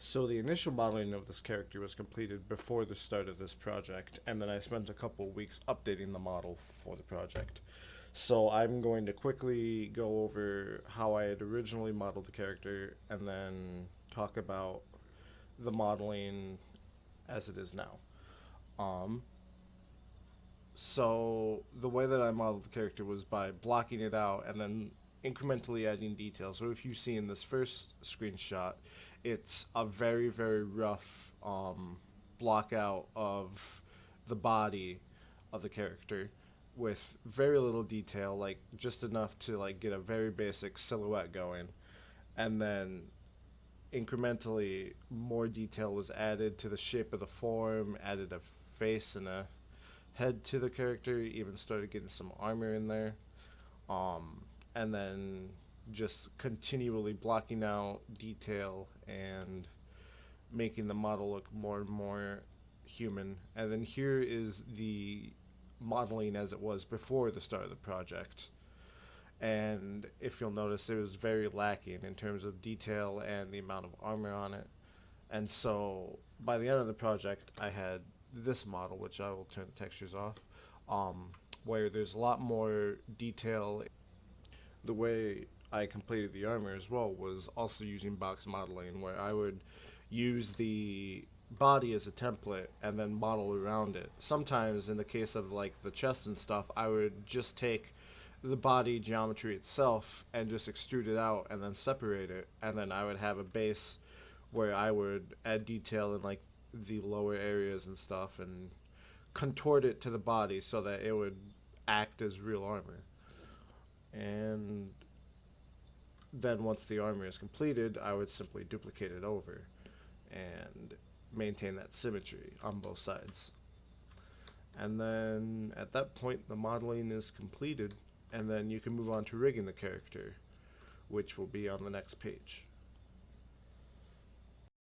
So the initial modeling of this character was completed before the start of this project, and then I spent a couple weeks updating the model for the project. So I'm going to quickly go over how I had originally modeled the character and then talk about the modeling as it is now. Um, so the way that I modeled the character was by blocking it out and then incrementally adding details. So if you see in this first screenshot, it's a very very rough block out of the body of the character with very little detail, like just enough to like get a very basic silhouette going, and then incrementally more detail was added to the shape of the form, added a face and a head to the character, even started getting some armor in there, and then just continually blocking out detail and making the model look more and more human. And then here is the modeling as it was before the start of the project. And if you'll notice, it was very lacking in terms of detail and the amount of armor on it. And so by the end of the project, I had this model, which I will turn the textures off, where there's a lot more detail. The way I completed the armor as well was also using box modeling, where I would use the body as a template and then model around it. Sometimes, in the case of like the chest and stuff, I would just take the body geometry itself and just extrude it out and then separate it, and then I would have a base where I would add detail in like the lower areas and stuff and contort it to the body so that it would act as real armor. And then once the armor is completed, I would simply duplicate it over and maintain that symmetry on both sides. And then at that point, the modeling is completed, and then you can move on to rigging the character, which will be on the next page.